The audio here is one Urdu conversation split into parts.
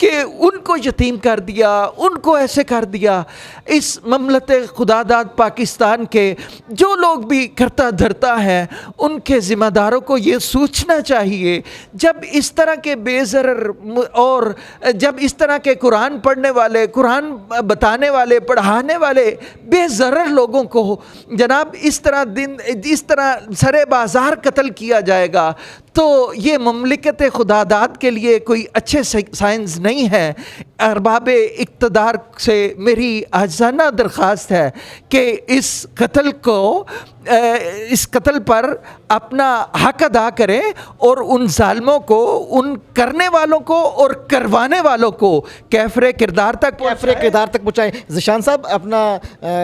کہ ان کو یتیم کر دیا, ان کو ایسے کر دیا. اس مملکت خداداد پاکستان کے جو لوگ بھی کرتا دھرتا ہے, ان کے ذمہ داروں کو یہ سوچنا چاہیے, جب اس طرح کے بے ضرر اور جب اس طرح کے قرآن پڑھنے والے, قرآن بتانے والے, پڑھانے والے بے ضرر لوگوں کو جناب اس طرح سرے بازار قتل کیا جائے گا, تو یہ مملکت خداداد کے لیے کوئی اچھے سائنس نہیں ہے. ارباب اقتدار سے میری عاجزانہ درخواست ہے کہ اس قتل پر اپنا حق ادا کریں اور ان ظالموں کو, ان کرنے والوں کو اور کروانے والوں کو کیفر کردار تک پہنچائیں. ذیشان صاحب, اپنا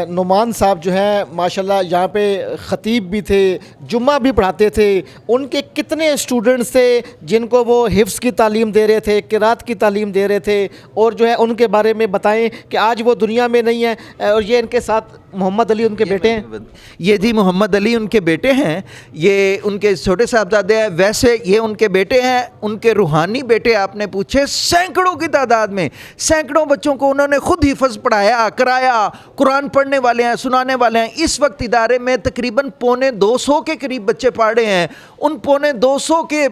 نعمان صاحب جو ہیں ماشاءاللہ یہاں پہ خطیب بھی تھے, جمعہ بھی پڑھاتے تھے, ان کے کتنے اسٹوڈنٹس تھے جن کو وہ حفظ کی تعلیم دے رہے تھے, قرات کی تعلیم دے رہے تھے, اور جو ہے ان کے بارے میں بتائیں کہ آج وہ دنیا میں نہیں ہے. اور یہ ان کے ساتھ محمد علی ان کے بیٹے ہیں. یہ جی محمد علی ان کے بیٹے ہیں, یہ ان کے چھوٹے صاحبزادے ہیں. ویسے یہ ان کے بیٹے ہیں, ان کے روحانی بیٹے آپ نے پوچھے سینکڑوں کی تعداد میں, سینکڑوں بچوں کو انہوں نے خود حفظ پڑھایا, کرایا, قرآن پڑھنے والے ہیں, سنانے والے ہیں. اس وقت ادارے میں تقریباً 250 کے قریب بچے پڑھ رہے ہیں. ان 250 کے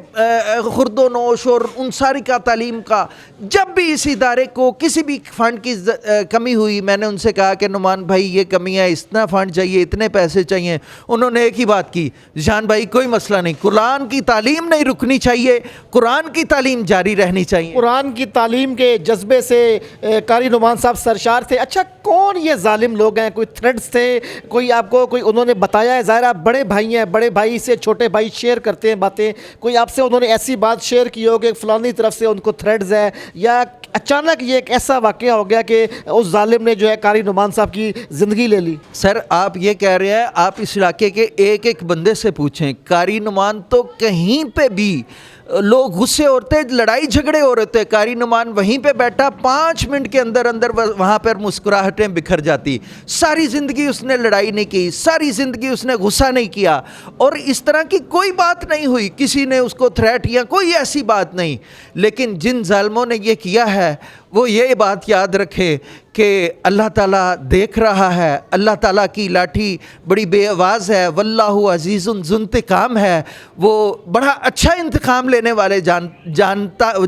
خرد و نوش اور ان ساری کا تعلیم کا, جب بھی اس ادارے کو کسی بھی فنڈ کی کمی ہوئی, میں نے ان سے کہا کہ نعمان بھائی یہ کمی ہے, اتنا فنڈ چاہیے, اتنے پیسے چاہیے. انہوں نے ایک ہی بات کی, جان بھائی کوئی مسئلہ نہیں, قرآن کی تعلیم نہیں رکنی چاہیے, قرآن کی تعلیم جاری رہنی چاہیے. قرآن کی تعلیم کے جذبے سے قاری نعمان صاحب سرشار تھے. اچھا, کون یہ ظالم لوگ ہیں؟ کوئی تھریڈز تھے, کوئی آپ کو کوئی انہوں نے بتایا ہے؟ ظاہر آپ بڑے بھائی ہیں, بڑے بھائی سے چھوٹے بھائی شیئر کرتے ہیں باتیں, کوئی آپ سے انہوں نے ایسی بات شیئر کی ہو کہ فلانی طرف سے ان کو تھریڈز ہے, یا اچانک یہ ایک ایسا واقعہ ہو گیا کہ اس ظالم نے جو ہے قاری نعمان صاحب کی زندگی لے لی؟ سر آپ یہ کہہ رہے ہیں, آپ اس علاقے کے ایک ایک بندے سے پوچھیں, قاری نعمان تو کہیں پہ بھی لوگ غصے ہوتے, لڑائی جھگڑے ہو رہے تھے, قاری نعمان وہیں پہ بیٹھا 5 منٹ کے اندر وہاں پر مسکراہٹیں بکھر جاتی. ساری زندگی اس نے لڑائی نہیں کی, ساری زندگی اس نے غصہ نہیں کیا, اور اس طرح کی کوئی بات نہیں ہوئی, کسی نے اس کو تھریٹ کیا, کوئی ایسی بات نہیں. لیکن جن ظالموں نے یہ کیا ہے وہ یہ بات یاد رکھے کہ اللہ تعالیٰ دیکھ رہا ہے, اللہ تعالیٰ کی لاٹھی بڑی بے آواز ہے, واللہ عزیز ذو انتقام ہے, وہ بڑا اچھا انتقام لینے والے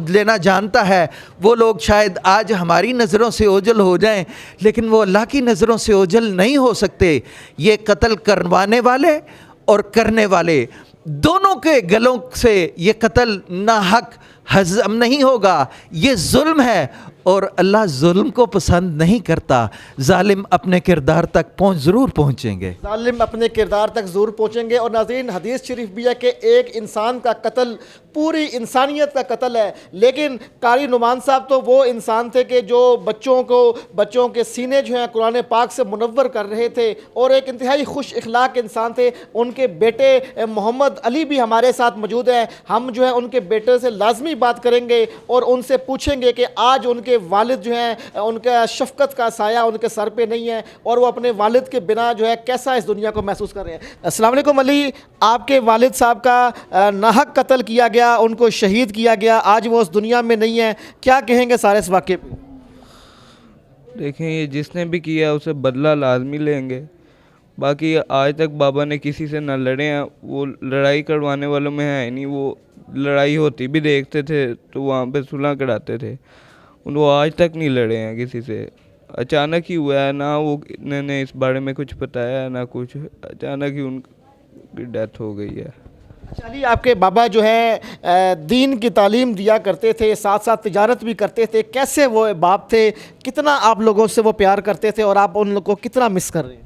لینا جانتا ہے. وہ لوگ شاید آج ہماری نظروں سے اوجھل ہو جائیں, لیکن وہ اللہ کی نظروں سے اوجھل نہیں ہو سکتے. یہ قتل کروانے والے اور کرنے والے دونوں کے گلوں سے یہ قتل ناحق ہضم نہیں ہوگا, یہ ظلم ہے, اور اللہ ظلم کو پسند نہیں کرتا. ظالم اپنے کردار تک ضرور پہنچیں گے, ظالم اپنے کردار تک ضرور پہنچیں گے. اور ناظرین, حدیث شریف بھی ہے کہ ایک انسان کا قتل پوری انسانیت کا قتل ہے. لیکن قاری نعمان صاحب تو وہ انسان تھے کہ جو بچوں کے سینے جو ہیں قرآن پاک سے منور کر رہے تھے, اور ایک انتہائی خوش اخلاق انسان تھے. ان کے بیٹے محمد علی بھی ہمارے ساتھ موجود ہیں. ہم جو ہے ان کے بیٹے سے لازمی بات کریں گے اور ان سے پوچھیں گے کہ آج ان کے والد جو ہیں, ان کا شفقت کا سایہ ان کے سر پہ نہیں ہے, اور وہ اپنے والد کے بنا جو ہے کیسا اس دنیا کو محسوس کر رہے ہیں. السلام علیکم علی, آپ کے والد صاحب کا ناحق قتل کیا گیا, ان کو شہید کیا گیا, آج وہ اس دنیا میں نہیں ہے, کیا کہیں گے سارے اس واقعے پہ؟ دیکھیں, یہ جس نے بھی کیا اسے بدلہ لازمی لیں گے. باقی آج تک بابا نے کسی سے نہ لڑے ہیں, وہ لڑائی کروانے والوں میں ہے نہیں. وہ لڑائی ہوتی بھی دیکھتے تھے تو وہاں پہ صلح کراتے تھے. وہ آج تک نہیں لڑے ہیں کسی سے, اچانک ہی ہوا ہے. نہ وہ انہوں نے اس بارے میں کچھ بتایا نہ کچھ, اچانک ہی ان کی ڈیتھ ہو گئی ہے. اچھا علی, آپ کے بابا جو ہے دین کی تعلیم دیا کرتے تھے, ساتھ ساتھ تجارت بھی کرتے تھے, کیسے وہ باپ تھے, کتنا آپ لوگوں سے وہ پیار کرتے تھے, اور آپ ان لوگوں کو کتنا مس کر رہے ہیں؟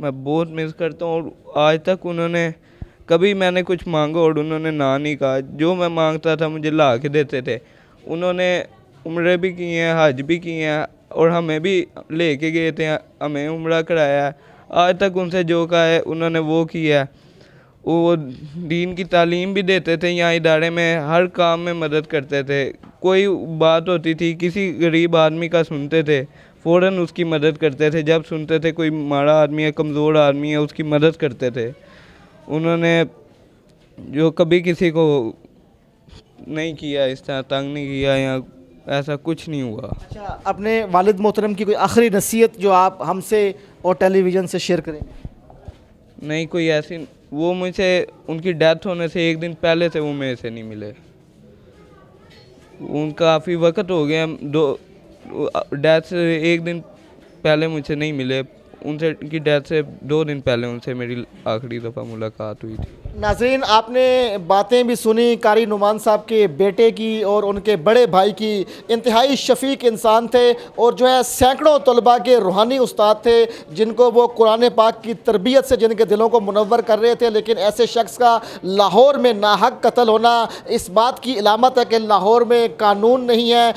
میں بہت مس کرتا ہوں, اور آج تک انہوں نے کبھی میں نے کچھ مانگا اور انہوں نے نہ نہیں کہا. جو میں مانگتا تھا مجھے لا کے دیتے تھے. انہوں نے عمرے بھی کی ہیں, حج بھی کی ہیں, اور ہمیں بھی لے کے گئے تھے, ہمیں عمرہ کرایا ہے. آج تک ان سے جو کہا ہے انہوں نے وہ کیا ہے. وہ دین کی تعلیم بھی دیتے تھے یہاں ادارے میں, ہر کام میں مدد کرتے تھے. کوئی بات ہوتی تھی کسی غریب آدمی کا سنتے تھے, فوراً اس کی مدد کرتے تھے. جب سنتے تھے کوئی ماڑا آدمی ہے, کمزور آدمی ہے, اس کی مدد کرتے تھے. انہوں نے جو کبھی کسی کو نہیں کیا, اس طرح تنگ نہیں کیا یا ایسا کچھ نہیں ہوا. اچھا, اپنے والد محترم کی کوئی آخری نصیحت جو آپ ہم سے اور ٹیلی ویژن سے شیئر کریں؟ نہیں کوئی ایسی, وہ مجھ سے ان کی ڈیتھ ہونے سے ایک دن پہلے سے وہ میرے سے نہیں ملے. ان کافی وقت ہو گیا, ڈیتھ سے ایک دن پہلے مجھ سے نہیں ملے. ان سے کی ڈیتھ سے 2 دن پہلے ان سے میری آخری دفعہ ملاقات ہوئی تھی. ناظرین, آپ نے باتیں بھی سنی قاری نعمان صاحب کے بیٹے کی اور ان کے بڑے بھائی کی. انتہائی شفیق انسان تھے اور جو ہے سینکڑوں طلباء کے روحانی استاد تھے جن کو وہ قرآن پاک کی تربیت سے جن کے دلوں کو منور کر رہے تھے. لیکن ایسے شخص کا لاہور میں ناحق قتل ہونا اس بات کی علامت ہے کہ لاہور میں قانون نہیں ہے.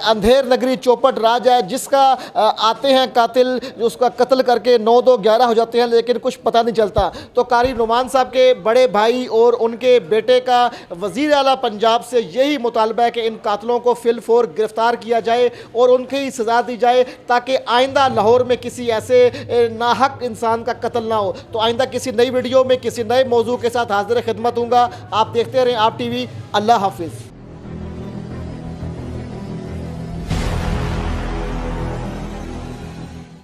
اندھیر نگری چوپٹ راج ہے جس کا آتے ہیں قاتل, اس کا قتل کر کے 9 2 11 ہو جاتے ہیں لیکن کچھ پتہ نہیں چلتا. تو قاری نعمان صاحب کے بڑے بھائی اور ان کے بیٹے کا وزیر اعلیٰ پنجاب سے یہی مطالبہ ہے کہ ان قاتلوں کو فی الفور گرفتار کیا جائے اور ان کی سزا دی جائے تاکہ آئندہ لاہور میں کسی ایسے ناحق انسان کا قتل نہ ہو. تو آئندہ کسی نئی ویڈیو میں کسی نئے موضوع کے ساتھ حاضر خدمت ہوں گا. آپ دیکھتے رہیں آپ ٹی وی. اللہ حافظ.